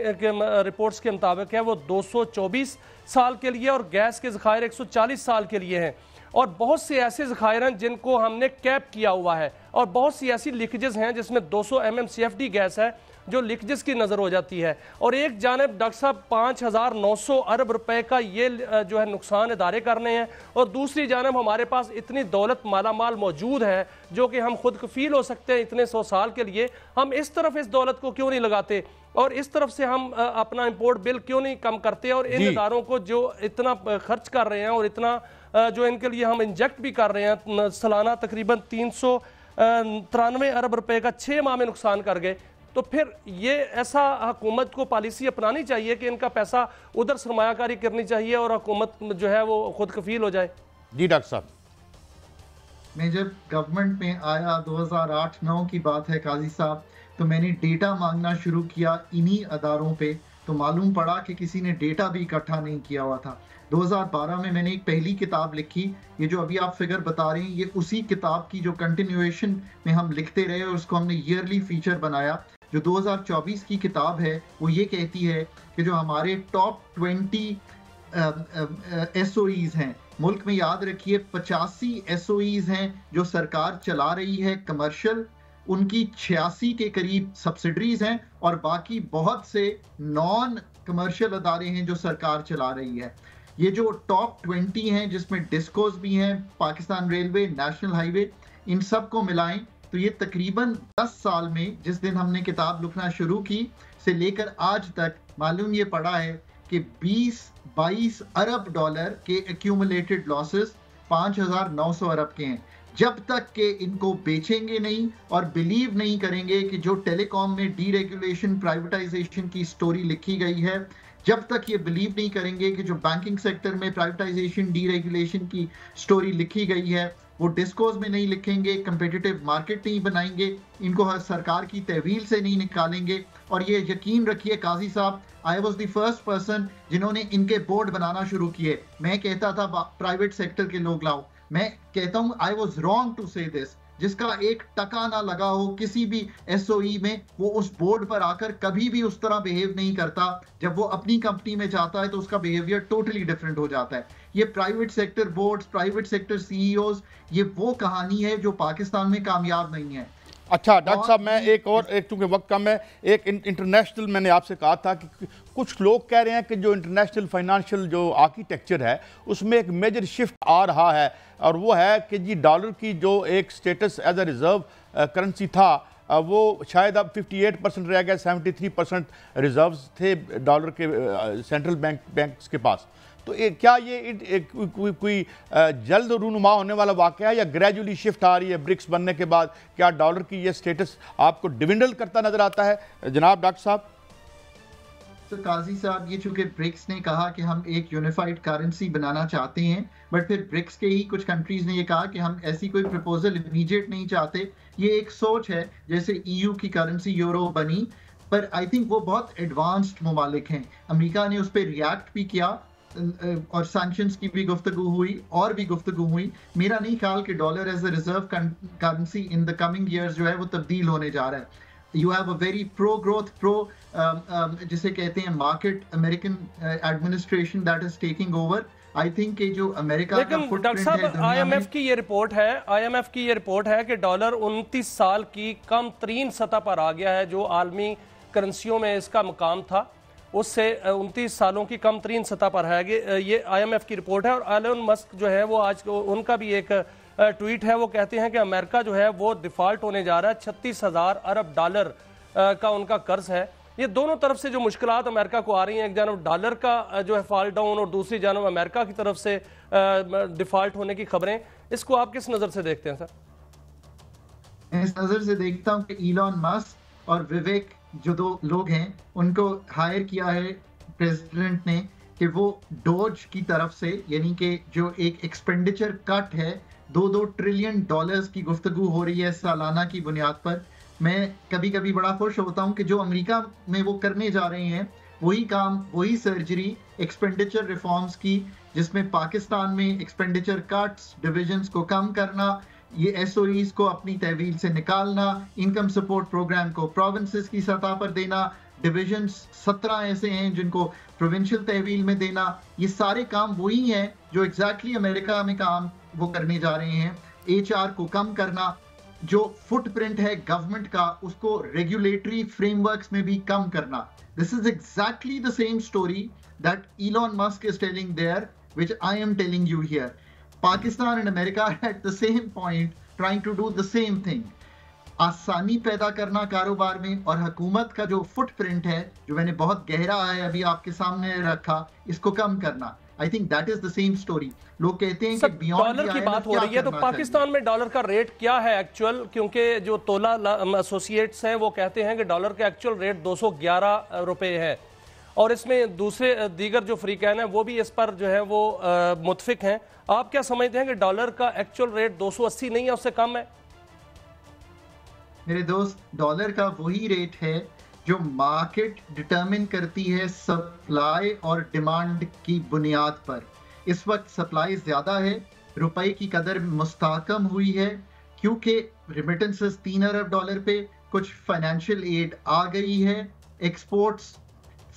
रिपोर्ट्स के मुताबिक है वो 224 साल के लिए और गैस के ज़खायर 140 साल के लिए हैं। और बहुत से ऐसे ज़खायर हैं जिनको हमने कैप किया हुआ है, और बहुत सी ऐसी लीकेजेस हैं जिसमें 200 MMCFD गैस है जो लीकेजेस की नज़र हो जाती है। और एक जानब डॉक्टर साहब 5,900 अरब रुपए का ये जो है नुकसान इदारे करने हैं, और दूसरी जानब हमारे पास इतनी दौलत मालामाल मौजूद है जो कि हम खुद कफील हो सकते हैं इतने 100 साल के लिए। हम इस तरफ इस दौलत को क्यों नहीं लगाते और इस तरफ से हम अपना इंपोर्ट बिल क्यों नहीं कम करते, और इन इदारों को जो इतना खर्च कर रहे हैं और इतना जो इनके लिए हम इंजेक्ट भी कर रहे हैं, सालाना तकरीबन 393 अरब रुपए का 6 माह में नुकसान कर गए, तो फिर ये ऐसा हुकूमत को पॉलिसी अपनानी चाहिए कि इनका पैसा उधर सरमायाकारी करनी चाहिए और हुकूमत जो है वो खुद कफील हो जाए। जी डॉक्टर साहब, मैं जब गवर्नमेंट में आया 2008-9 की बात है काजी साहब, तो मैंने डेटा मांगना शुरू किया इन्हीं अदारों पे, तो मालूम पड़ा कि किसी ने डेटा भी इकट्ठा नहीं किया हुआ था। 2012 में मैंने एक पहली किताब लिखी, ये जो अभी आप फिगर बता रहे हैं ये उसी किताब की जो कंटिन्यूएशन में हम लिखते रहे और उसको हमने ईयरली फीचर बनाया। जो 2024 की किताब है वो ये कहती है कि जो हमारे टॉप 20 SOEs हैं मुल्क में, याद रखिए 85 SOEs हैं जो सरकार चला रही है कमर्शियल, उनकी 86 के करीब सब्सिडरीज हैं और बाकी बहुत से नॉन कमर्शियल अदारे हैं जो सरकार चला रही है। ये जो टॉप 20 हैं जिसमें डिस्कोस भी हैं, पाकिस्तान रेलवे, नेशनल हाईवे, इन सब को मिलाएं तो ये तकरीबन 10 साल में जिस दिन हमने किताब लिखना शुरू की से लेकर आज तक मालूम ये पड़ा है कि 20-22 अरब डॉलर के एक्यूमुलेटेड लॉसेस 5,900 अरब के हैं। जब तक के इनको बेचेंगे नहीं और बिलीव नहीं करेंगे कि जो टेलीकॉम में डीरेगुलेशन प्राइवेटाइजेशन की स्टोरी लिखी गई है, जब तक ये बिलीव नहीं करेंगे कि जो बैंकिंग सेक्टर में प्राइवेटाइजेशन डीरेगुलेशन की स्टोरी लिखी गई है वो डिस्कोस में नहीं लिखेंगे, कंपेटिटिव मार्केट नहीं बनाएंगे, इनको हर सरकार की तहवील से नहीं निकालेंगे। और ये यकीन रखिए काजी साहब, I was the first person जिन्होंने इनके बोर्ड बनाना शुरू किए। मैं कहता था प्राइवेट सेक्टर के लोग लाओ, मैं कहता हूँ आई वॉज रॉन्ग टू से दिस। जिसका एक टका ना लगा हो किसी भी SOE में, वो उस बोर्ड पर आकर कभी भी उस तरह बिहेव नहीं करता। जब वो अपनी कंपनी में जाता है तो उसका बिहेवियर टोटली डिफरेंट हो जाता है। ये private sector boards, private sector CEOs, ये वो कहानी है जो पाकिस्तान में कामयाब नहीं है। अच्छा डॉक्टर साहब, मैं एक चूंकि वक्त कम है, एक इंटरनेशनल मैंने आपसे कहा था कि कुछ लोग कह रहे हैं कि जो इंटरनेशनल फाइनेंशियल जो आर्किटेक्चर है उसमें एक मेजर शिफ्ट आ रहा है, और वो है कि जी डॉलर की जो एक status as a reserve currency था वो शायद अब 58% रह गया, 73% रिजर्व्स थे डॉलर के सेंट्रल बैंक्स के पास। तो क्या ये कोई जल्द रूनुमा होने वाला वाक़या है या ग्रेजुअली शिफ्ट आ रही है ब्रिक्स बनने के बाद? क्या डॉलर की ये स्टेटस आपको डिविंडल करता नजर आता है जनाब डॉक्टर साहब? तो काजी साहब, ये चूंकि ब्रिक्स ने कहा कि हम एक यूनिफाइड करेंसी बनाना चाहते हैं, बट फिर ब्रिक्स के ही कुछ कंट्रीज ने ये कहा कि हम ऐसी कोई प्रपोजल इमीडिएट नहीं चाहते। ये एक सोच है, जैसे EU की करेंसी यूरो बनी, पर आई थिंक वो बहुत एडवांस्ड ममालिक हैं। अमेरिका ने उस पर रिएक्ट भी किया और सैंक्शंस की भी गुफ्तगू हुई और भी गुफ्तगू हुई। मेरा नहीं ख्याल कि dollar as a reserve currency in the coming years जो है वो तब्दील होने जा रहा है। You have a very pro growth, जिसे कहते हैं market American administration that is taking over. I think कि जो अमेरिका का डॉक्टर साहब, IMF की ये रिपोर्ट है कि डॉलर 29 साल की कम तरीन सतह पर आ गया है। जो आलमी करेंसियों में इसका मुकाम था उससे 29 सालों की कम तरीन सतह पर है। ये IMF की रिपोर्ट है। और एलन मस्क जो है वो आज उनका भी एक ट्वीट है, वो कहते हैं कि अमेरिका जो है वो डिफॉल्ट होने जा रहा है। 36,000 अरब डॉलर का उनका कर्ज है। ये दोनों तरफ से जो मुश्किलात अमेरिका को आ रही हैं, एक जानब डॉलर का जो है फॉल डाउन और दूसरी जानब अमेरिका की तरफ से डिफॉल्ट होने की खबरें, इसको आप किस नज़र से देखते हैं सर? मैं इस नज़र से देखता हूँ कि इलॉन मस्क और विवेक जो दो लोग हैं उनको हायर किया है प्रेसिडेंट ने कि वो डोज की तरफ से, यानी कि जो एक एक्सपेंडिचर कट है, 2-2 ट्रिलियन डॉलर्स की गुफ्तगू हो रही है सालाना की बुनियाद पर। मैं कभी कभी बड़ा खुश होता हूं कि जो अमेरिका में वो करने जा रहे हैं वही काम, वही सर्जरी एक्सपेंडिचर रिफॉर्म्स की, जिसमें पाकिस्तान में एक्सपेंडिचर कट्स, डिविजन्स को कम करना, ये SOEs को अपनी तहवील से निकालना, इनकम सपोर्ट प्रोग्राम को प्रोविंसेस की सतह पर देना, डिविजन्स 17 ऐसे हैं जिनको प्रोविंशियल तहवील में देना, ये सारे काम वही हैं जो एग्जैक्टली अमेरिका में काम वो करने जा रहे हैं। HR को कम करना, जो फुटप्रिंट है गवर्नमेंट का उसको रेगुलेटरी फ्रेमवर्क्स में भी कम करना। This is exactly the same story that Elon Musk is telling there, which I am telling you here. Pakistan and America are at the same point trying to do the same thing. आसानी पैदा करना कारोबार में, और हुकूमत का जो footprint है जो मैंने बहुत गहरा है अभी आपके सामने रखा, इसको कम करना। I think that is the same story. लोग कहते हैं कि डॉलर की बात हो रही है, तो पाकिस्तान में डॉलर का रेट क्या है एक्चुअल? क्योंकि जो तोला एसोसिएट्स हैं वो कहते हैं कि डॉलर का एक्चुअल रेट 211 रुपए है, और इसमें दूसरे दीगर जो फ्रीकैन है वो भी इस पर जो है वो मुतफिक हैं। आप क्या समझते हैं कि डॉलर का एक्चुअल रेट 280 नहीं है, उससे कम है? मेरे दोस्त, डॉलर का वही रेट है जो मार्केट डिटरमिन करती है सप्लाई और डिमांड की बुनियाद पर। इस वक्त सप्लाई ज्यादा है, रुपए की कदर मुस्तहकम हुई है क्योंकि रिमिटेंसेस 3 अरब डॉलर पे, कुछ फाइनेंशियल एड आ गई है, एक्सपोर्ट्स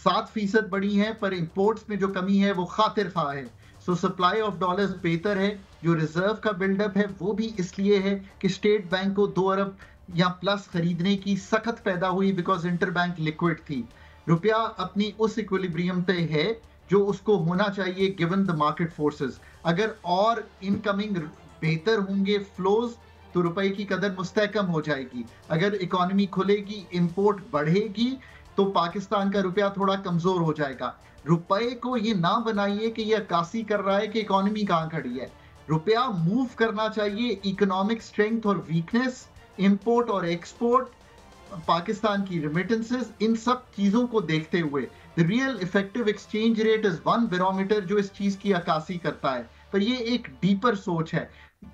7% बढ़ी हैं, पर इंपोर्ट्स में जो कमी है वो खातिर खा है। सो सप्लाई ऑफ डॉलर्स बेहतर है। जो रिजर्व का बिल्डअप है वो भी इसलिए है कि स्टेट बैंक को 2 अरब या प्लस खरीदने की सख्त पैदा हुई बिकॉज इंटरबैंक लिक्विड थी। रुपया अपनी उस इक्विलिब्रियम पे है जो उसको होना चाहिए गिवन द मार्केट फोर्सेस। अगर और इनकमिंग बेहतर होंगे फ्लोज तो रुपए की कदर मुस्तहकम हो जाएगी। अगर इकोनॉमी खुलेगी, इंपोर्ट बढ़ेगी, तो पाकिस्तान का रुपया थोड़ा कमजोर हो जाएगा। रुपए को ये ना बनाइए कि ये अक्कासी कर रहा है कि इकोनॉमी कहाँ खड़ी है। रुपया मूव करना चाहिए इकोनॉमिक स्ट्रेंथ और वीकनेस, इंपोर्ट और एक्सपोर्ट, पाकिस्तान की रिमिटेंसेस, इन सब चीजों को देखते हुए the real effective exchange rate is one barometer जो इस चीज की अक्कासी करता है। पर ये एक डीपर सोच है।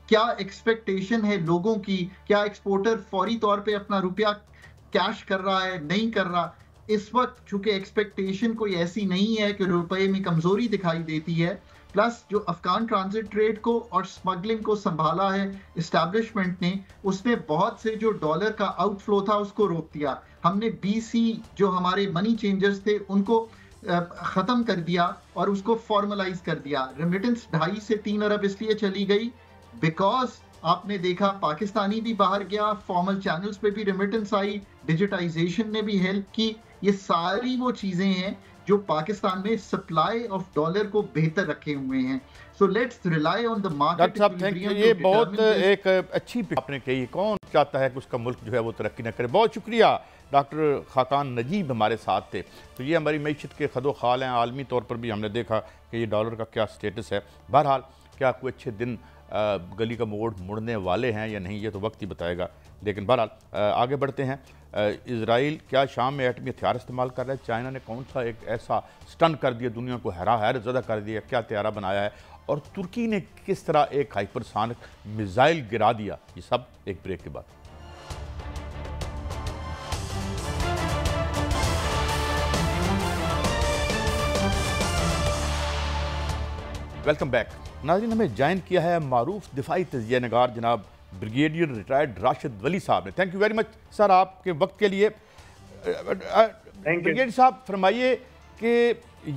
क्या एक्सपेक्टेशन है लोगों की? क्या एक्सपोर्टर फौरी तौर पे अपना रुपया कैश कर रहा है, नहीं कर रहा? इस वक्त चूंकि एक्सपेक्टेशन कोई ऐसी नहीं है कि रुपए में कमजोरी दिखाई देती है, प्लस जो अफगान ट्रांजिट ट्रेड को और स्मगलिंग को संभाला है इस्टेब्लिशमेंट ने, उसने बहुत से जो डॉलर का आउटफ्लो था उसको रोक दिया। हमने BC जो हमारे मनी चेंजर्स थे उनको खत्म कर दिया और उसको फॉर्मलाइज कर दिया। रेमिटेंस 2.5 से 3 अरब इसलिए चली गई बिकॉज आपने देखा पाकिस्तानी भी बाहर गया, फॉर्मल चैनल्स पे भी रेमिटेंस आई, डिजिटाइजेशन ने भी हेल्प की। ये सारी वो चीजें हैं जो पाकिस्तान में सप्लाई ऑफ डॉलर को बेहतर रखे हुए हैं। So let's rely on the market. Doctor साहब थैंक यू, ये बहुत एक अच्छी आपने कही। कौन चाहता है कि उसका मुल्क जो है वो तरक्की न करे। बहुत शुक्रिया। डॉक्टर खाकान नजीब हमारे साथ थे। तो ये हमारी मईशत के खदो खाल हैं। आलमी तौर पर भी हमने देखा कि ये डॉलर का क्या स्टेटस है। बहरहाल क्या कोई अच्छे दिन गली का मोड़ मुड़ने वाले हैं या नहीं, ये तो वक्त ही बताएगा। लेकिन बहरहाल आगे बढ़ते हैं। इजराइल क्या शाम में एटमी हथियार इस्तेमाल कर रहा है? चाइना ने कौन सा एक ऐसा स्टन कर दिया, दुनिया को हैरत ज़दा कर दिया, क्या तैयारा बनाया है? और तुर्की ने किस तरह एक हाइपरसोनिक मिसाइल गिरा दिया? ये सब एक ब्रेक के बाद। Welcome back. नाज़रीन, हमें ज्वाइन किया है मारूफ दिफाई तजिया नगार जनाब ब्रिगेडियर रिटायर्ड राशिद वली साहब ने। Thank you very much sir आपके वक्त के लिए। ब्रिगेडियर साहब फरमाइए कि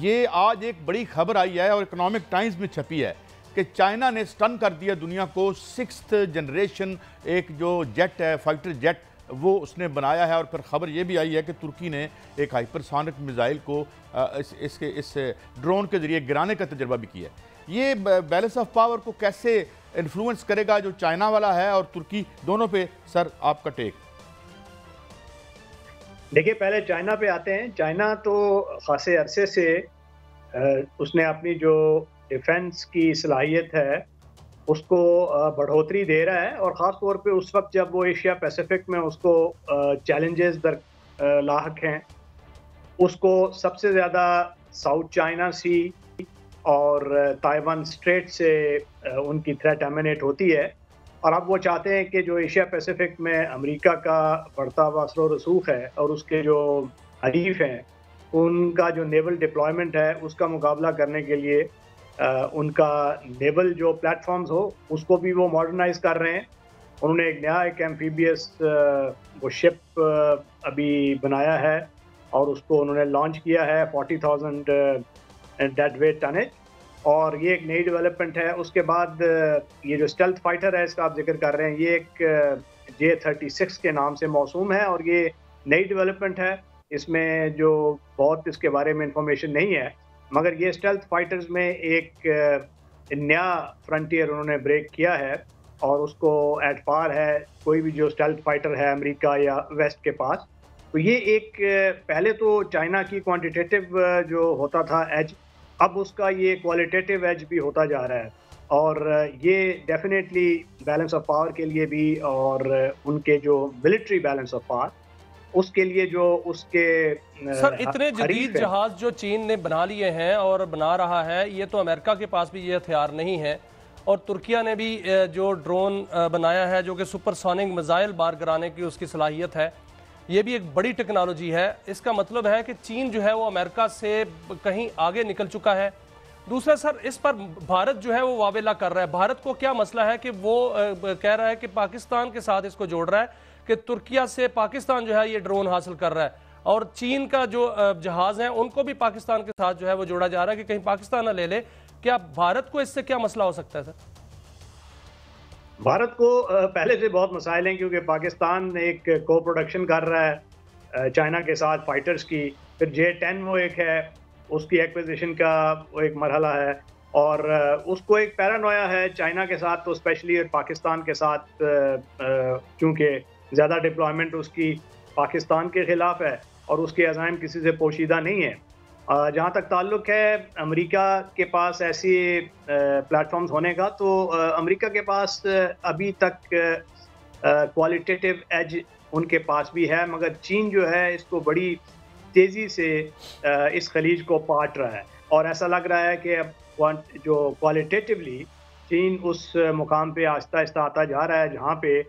ये आज एक बड़ी खबर आई है और इकोनॉमिक टाइम्स में छपी है कि चाइना ने स्टन कर दिया दुनिया को। 6th जनरेशन एक जो जेट है, फाइटर जेट, वो उसने बनाया है। और फिर खबर ये भी आई है कि तुर्की ने एक हाइपरसोनिक मिसाइल को इस ड्रोन के जरिए गिराने का तजर्बा भी किया है। ये बैलेंस ऑफ पावर को कैसे इन्फ्लुएंस करेगा जो चाइना वाला है और तुर्की दोनों पे? सर आपका टेक। देखिए, पहले चाइना पे आते हैं। चाइना तो खासे अरसे से उसने अपनी जो डिफेंस की सलाहियत है उसको बढ़ोतरी दे रहा है, और ख़ास तौर पे उस वक्त जब वो एशिया पैसिफिक में उसको चैलेंजेस लाहक हैं। उसको सबसे ज़्यादा साउथ चाइना सी और ताइवान स्ट्रेट से उनकी थ्रेट एमिनेट होती है। और अब वो चाहते हैं कि जो एशिया पैसिफिक में अमेरिका का बढ़ता हुआ असर व रसूख है और उसके जो हरीफ हैं उनका जो नेवल डिप्लॉयमेंट है उसका मुकाबला करने के लिए उनका नेवल जो प्लेटफॉर्म्स हो उसको भी वो मॉडर्नाइज कर रहे हैं। उन्होंने एक नया एक एम्फीबियस वो शिप अभी बनाया है और उसको उन्होंने लॉन्च किया है 40,000 डेड वेट टनेज, और ये एक नई डेवलपमेंट है। उसके बाद ये जो स्टेल्थ फाइटर है इसका आप जिक्र कर रहे हैं, ये एक J-36 के नाम से मौसूम है और ये नई डेवलपमेंट है। इसमें जो बहुत इसके बारे में इंफॉर्मेशन नहीं है, मगर ये स्टेल्थ फाइटर्स में एक नया फ्रंटियर उन्होंने ब्रेक किया है और उसको एट पार है कोई भी जो स्टेल्थ फाइटर है अमेरिका या वेस्ट के पास। तो ये एक पहले तो चाइना की क्वांटिटेटिव जो होता था एज, अब उसका ये क्वालिटेटिव एज भी होता जा रहा है, और ये डेफिनेटली बैलेंस ऑफ पावर के लिए भी और उनके जो मिलिट्री बैलेंस ऑफ पावर उसके लिए जो उसके सर इतने जदीद जहाज जो चीन ने बना लिए हैं और बना रहा है, ये तो अमेरिका के पास भी ये हथियार नहीं है, और तुर्किया ने भी जो ड्रोन बनाया है जो कि सुपरसोनिक मिसाइल बार कराने की उसकी सलाहियत है, ये भी एक बड़ी टेक्नोलॉजी है। इसका मतलब है कि चीन जो है वो अमेरिका से कहीं आगे निकल चुका है। दूसरा सर, इस पर भारत जो है वो वावेला कर रहा है। भारत को क्या मसला है कि वो कह रहा है कि पाकिस्तान के साथ इसको जोड़ रहा है कि तुर्किया से पाकिस्तान जो है ये ड्रोन हासिल कर रहा है, और चीन का जो जहाज है उनको भी पाकिस्तान के साथ जो है वो जोड़ा जा रहा है कि कहीं पाकिस्तान ना ले ले। क्या भारत को इससे क्या मसला हो सकता है सर? भारत को पहले से बहुत मसाइल हैं, क्योंकि पाकिस्तान एक को प्रोडक्शन कर रहा है चाइना के साथ फाइटर्स की, फिर J-10 वो एक है, उसकी एक्विजिशन का वो एक मरहला है, और उसको एक पैरानोया है चाइना के साथ, तो स्पेशली और पाकिस्तान के साथ, क्योंकि ज़्यादा डिप्लॉयमेंट उसकी पाकिस्तान के ख़िलाफ़ है और उसके अज़ाइम किसी से पोशीदा नहीं है। जहाँ तक ताल्लुक़ है अमेरिका के पास ऐसी प्लेटफॉर्म्स होने का, तो अमेरिका के पास अभी तक क्वालिटेटिव एज उनके पास भी है, मगर चीन जो है इसको बड़ी तेज़ी से इस खलीज को पाट रहा है, और ऐसा लग रहा है कि अब जो क्वालिटेटिवली चीन उस मुकाम पे आहिस्ता आहिस्ता आता जा रहा है जहाँ पे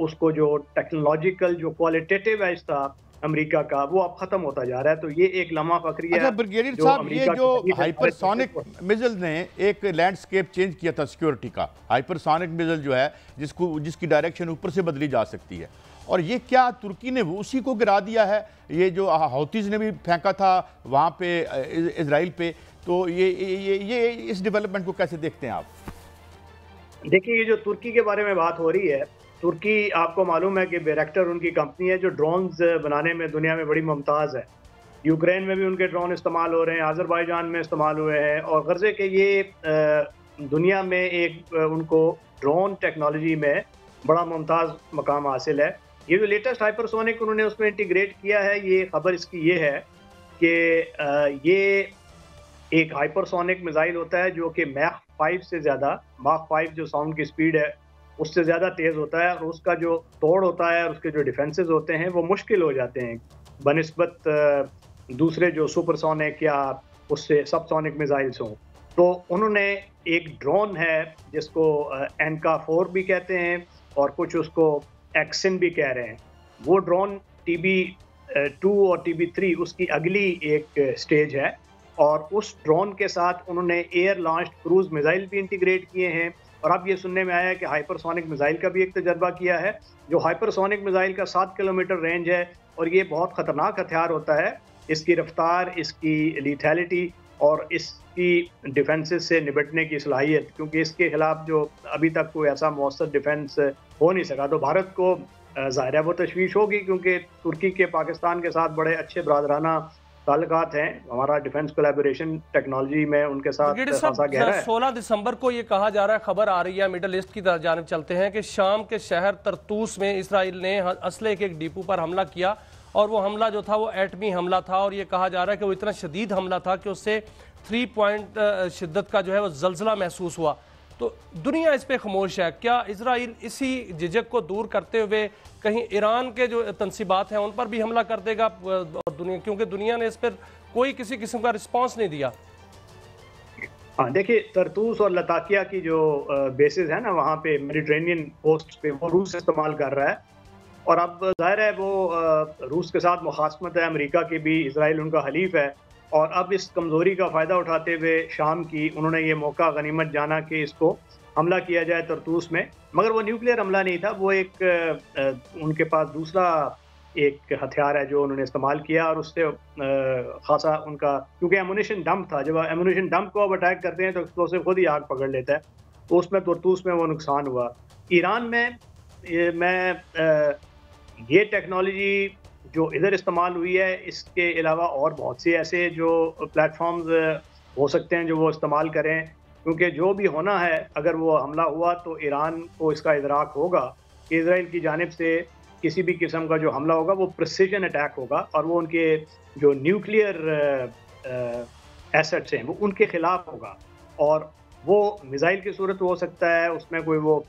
उसको जो टेक्नोलॉजिकल जो क्वालिटेटिव एज था अमेरिका का वो अब खत्म होता जा रहा है। तो ये एक लम्हा फकरी है। अच्छा ब्रिगेडियर साहब, ये जो हाइपरसोनिक मिसाइल ने एक लैंडस्केप चेंज किया था सिक्योरिटी का, हाइपरसोनिक मिसाइल जो है जिसकी डायरेक्शन ऊपर से बदली जा सकती है, और ये क्या तुर्की ने उसी को गिरा दिया है? ये जो हौतीज ने भी फेंका था वहाँ पे इजराइल पे, तो ये इस डेवलपमेंट को कैसे देखते हैं आप? देखिए, ये जो तुर्की के बारे में बात हो रही है, तुर्की आपको मालूम है कि बैरक्टर उनकी कंपनी है जो ड्रोन्स बनाने में दुनिया में बड़ी मुमताज़ है। यूक्रेन में भी उनके ड्रोन इस्तेमाल हो रहे हैं, आज़रबाईजान में इस्तेमाल हुए हैं, और गर्ज़े के ये दुनिया में एक उनको ड्रोन टेक्नोलॉजी में बड़ा मुमताज़ मकाम हासिल है। ये जो लेटेस्ट हाइपरसोनिक उन्होंने उसमें इंटीग्रेट किया है, ये खबर इसकी ये है कि ये एक हाइपरसोनिक मिसाइल होता है जो कि मैक 5 से ज़्यादा, माक 5 जो साउंड की स्पीड है उससे ज़्यादा तेज़ होता है, और उसका जो तोड़ होता है और उसके जो डिफेंसेस होते हैं वो मुश्किल हो जाते हैं बनिस्बत दूसरे जो सुपरसोनिक या उससे सबसोनिक मिसाइल्स हों। तो उन्होंने एक ड्रोन है जिसको एनका-4 भी कहते हैं और कुछ उसको एक्सिन भी कह रहे हैं। वो ड्रोन TB2 और TB3 उसकी अगली एक स्टेज है, और उस ड्रोन के साथ उन्होंने एयर लॉन्च्ड क्रूज मिसाइल भी इंटीग्रेट किए हैं। और अब ये सुनने में आया है कि हाइपरसोनिक मिसाइल का भी एक तजर्बा किया है, जो हाइपरसोनिक मिसाइल का 7 किलोमीटर रेंज है, और ये बहुत ख़तरनाक हथियार होता है। इसकी रफ्तार, इसकी लीथैलिटी और इसकी डिफेंसेस से निपटने की सलाहियत, क्योंकि इसके खिलाफ जो अभी तक कोई ऐसा मौसर डिफेंस हो नहीं सका, तो भारत को ज़ाहिर है वो तशवीश होगी, क्योंकि तुर्की के पाकिस्तान के साथ बड़े अच्छे ब्रादराना ताल्लुकात हैं। हमारा डिफेंस कोलैबोरेशन टेक्नोलॉजी में उनके साथ खासा गहरा है। 16 दिसंबर को ये कहा जा रहा है, खबर आ रही है, मिडल ईस्ट की जानिब चलते हैं, कि शाम के शहर तरतूस में इसराइल ने असले के एक डिपो पर हमला किया, और वो हमला जो था वो एटमी हमला था, और ये कहा जा रहा है कि वो इतना शदीद हमला था कि उससे 3 पॉइंट शिद्दत का जो है वो जल्जला महसूस हुआ। तो दुनिया इस पे खामोश है। क्या इजराइल इसी झिझक को दूर करते हुए कहीं ईरान के जो तनसीबात हैं उन पर भी हमला कर देगा दुनिया, क्योंकि दुनिया ने इस पर कोई किसी किस्म का रिस्पांस नहीं दिया? हाँ, देखिए, तरतूस और लताकिया की जो बेसिस है ना वहाँ पे मेडिटेरेनियन कोस्ट पे, वो रूस इस्तेमाल कर रहा है, और अब जाहिर है वो रूस के साथ मुखासमत है, अमेरिका की भी, इजराइल उनका हलीफ है, और अब इस कमज़ोरी का फ़ायदा उठाते हुए शाम की उन्होंने ये मौका गनीमत जाना कि इसको हमला किया जाए तरतूस में। मगर वो न्यूक्लियर हमला नहीं था, वो एक उनके पास दूसरा एक हथियार है जो उन्होंने इस्तेमाल किया, और उससे खासा उनका, क्योंकि एमुनिशन डंप था, जब एमुनिशन डंप को अब अटैक करते हैं तो एक्सप्लोसिव खुद ही आग पकड़ लेता है, तो उसमें तुरतूस में वो नुकसान हुआ। ईरान में ये टेक्नोलॉजी जो इधर इस्तेमाल हुई है, इसके अलावा और बहुत से ऐसे जो प्लेटफॉर्म्स हो सकते हैं जो वो इस्तेमाल करें, क्योंकि जो भी होना है अगर वो हमला हुआ तो ईरान को इसका इदराक होगा कि इजराइल की जानिब से किसी भी किस्म का जो हमला होगा वो प्रिसिजन अटैक होगा, और वो उनके जो न्यूक्लियर एसेट्स हैं वो उनके खिलाफ होगा, और वो मिसाइल की सूरत हो सकता है, उसमें कोई वो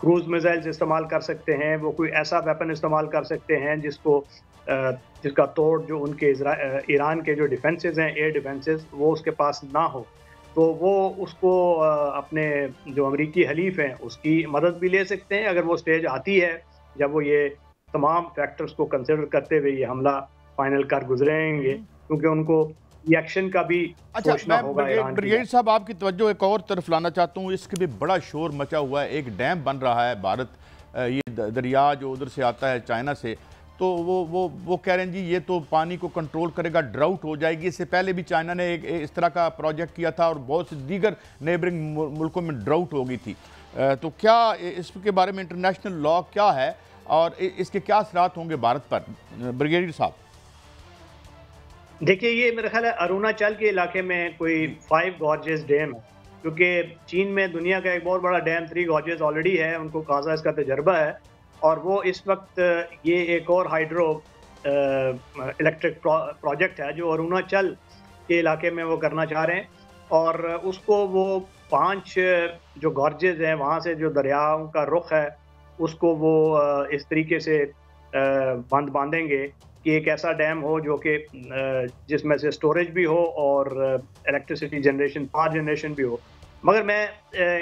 क्रूज मिसाइल्स इस्तेमाल कर सकते हैं, वो कोई ऐसा वेपन इस्तेमाल कर सकते हैं जिसका तोड़ जो उनके ईरान के जो डिफेंसेस हैं, एयर डिफेंसेस, वो उसके पास ना हो, तो वो उसको अपने जो अमेरिकी हलीफ हैं उसकी मदद भी ले सकते हैं अगर वो स्टेज आती है, जब वो ये तमाम फैक्टर्स को कंसिडर करते हुए ये हमला फाइनल कर गुजरेंगे, क्योंकि उनको रिएक्शन का भी सोचना होगा। ब्रिगेडियर साहब, आपकी तवज्जो एक और तरफ लाना चाहता हूँ, इसके भी बड़ा शोर मचा हुआ है, एक डैम बन रहा है भारत, ये दरिया जो उधर से आता है चाइना से, तो वो कह रहे हैं जी ये तो पानी को कंट्रोल करेगा, ड्राउट हो जाएगी। इससे पहले भी चाइना ने एक इस तरह का प्रोजेक्ट किया था और बहुत से दीगर नेबरिंग मुल्कों में ड्राउट हो गई थी, तो क्या इसके बारे में इंटरनेशनल लॉ क्या है और इसके क्या असरात होंगे भारत पर, ब्रिगेडियर साहब? देखिए, ये मेरा ख्याल है अरुणाचल के इलाके में कोई 5 गॉर्जेस डैम है, क्योंकि चीन में दुनिया का एक बहुत बड़ा डैम 3 गॉर्जेस ऑलरेडी है, उनको खासा इसका तजर्बा है, और वो इस वक्त ये एक और हाइड्रो इलेक्ट्रिक प्रोजेक्ट है जो अरुणाचल के इलाके में वो करना चाह रहे हैं, और उसको वो 5 जो गॉर्जेस हैं वहाँ से जो दरियाओं का रुख है उसको वो इस तरीके से बांधेंगे कि एक ऐसा डैम हो जो कि जिसमें से स्टोरेज भी हो और इलेक्ट्रिसिटी जनरेशन, पावर जनरेशन भी हो। मगर मैं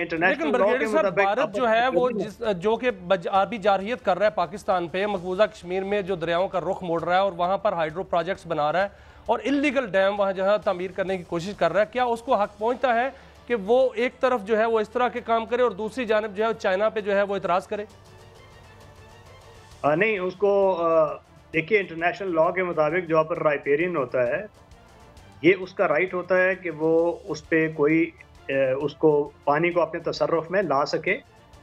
इंटरनेशनल लॉ के मुताबिक भारत जो है वो जो कि अभी जारहियत कर रहा है पाकिस्तान पे, मकबूजा कश्मीर में जो दरियाओं का रुख मोड़ रहा है और वहाँ पर हाइड्रो प्रोजेक्ट्स बना रहा है और इलीगल डैम वहाँ जहाँ तामीर करने की कोशिश कर रहा है, क्या उसको हक पहुँचता है कि वो एक तरफ जो है वो इस तरह के काम करे और दूसरी जानब जो है चाइना पे जो है वो इतराज़ करे? नहीं, उसको देखिए, इंटरनेशनल लॉ के मुताबिक जो पर राइपेरियन होता है, ये उसका राइट होता है कि वो उस पर कोई उसको पानी को अपने तसर्रुफ में ला सके,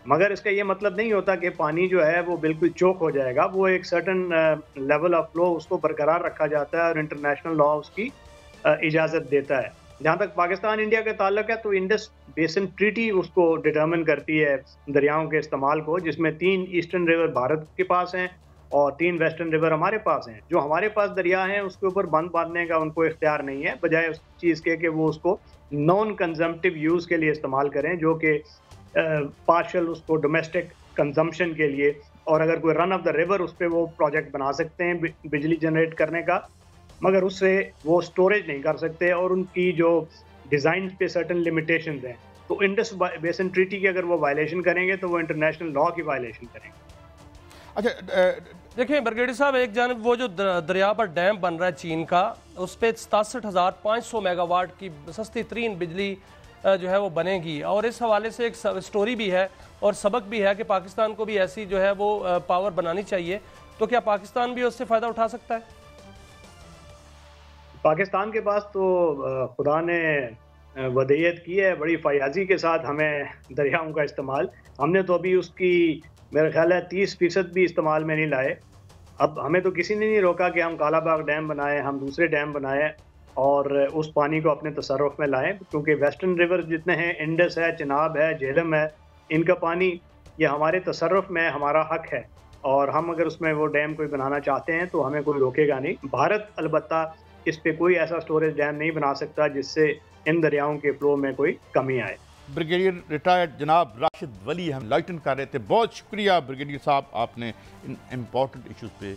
मगर इसका ये मतलब नहीं होता कि पानी जो है वो बिल्कुल चोक हो जाएगा। वो एक सर्टन लेवल ऑफ फ्लो उसको बरकरार रखा जाता है और इंटरनेशनल लॉ उसकी इजाज़त देता है। जहाँ तक पाकिस्तान इंडिया का ताल्लुक है तो इंडस बेसिन ट्रीटी उसको डिटर्मिन करती है दरियाओं के इस्तेमाल को, जिसमें 3 ईस्टर्न रिवर भारत के पास हैं और 3 वेस्टर्न रिवर हमारे पास हैं। जो हमारे पास दरिया हैं उसके ऊपर बंद बांधने का उनको इख्तियार नहीं है, बजाय उस चीज़ के कि वो उसको नॉन कंजम्पटिव यूज़ के लिए इस्तेमाल करें, जो कि पार्शल उसको डोमेस्टिक कंजम्पशन के लिए, और अगर कोई रन ऑफ द रिवर उस पर वो प्रोजेक्ट बना सकते हैं बिजली जनरेट करने का, मगर उससे वो स्टोरेज नहीं कर सकते और उनकी जो डिज़ाइन पे सर्टन लिमिटेशंस हैं। तो इंडस बेसिन ट्रीटी की अगर वो वायलेशन करेंगे तो वो इंटरनेशनल लॉ की वायलेशन करेंगे। अच्छा, देखिए ब्रिगेडियर साहब, एक जानब वो जो दरिया पर डैम बन रहा है चीन का, उस पर 67,500 मेगावाट की सस्ती तरीन बिजली जो है वो बनेगी, और इस हवाले से एक स्टोरी भी है और सबक भी है कि पाकिस्तान को भी ऐसी जो है वो पावर बनानी चाहिए, तो क्या पाकिस्तान भी उससे फ़ायदा उठा सकता है? पाकिस्तान के पास तो खुदा ने वदीयत की है बड़ी फयाजी के साथ हमें दरियाओं का इस्तेमाल। हमने तो अभी उसकी मेरा ख्याल है 30% भी इस्तेमाल में नहीं लाए। अब हमें तो किसी ने नहीं रोका कि हम कालाबाग डैम बनाएं, हम दूसरे डैम बनाएं और उस पानी को अपने तसर्रुफ में लाएं, क्योंकि वेस्टर्न रिवर जितने हैं, इंडस है, चिनाब है, झेलम है, इनका पानी ये हमारे तसर्रुफ में हमारा हक है, और हम अगर उसमें वो डैम कोई बनाना चाहते हैं तो हमें कोई रोकेगा नहीं। भारत अलबत्ता इस पे कोई ऐसा स्टोरेज डैम नहीं बना सकता जिससे इन दरियाओं के फ्लो में कोई कमी आए। ब्रिगेडियर रिटायर्ड जनाब राशिद वली हम लाइटन कर रहे थे। बहुत शुक्रिया ब्रिगेडियर साहब, आपने इन इम्पोर्टेंट इश्यूज़ पे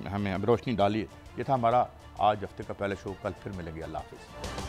हमें रोशनी डाली। ये था हमारा आज हफ्ते का पहला शो। कल फिर मिलेंगे। अल्लाह हाफिज़।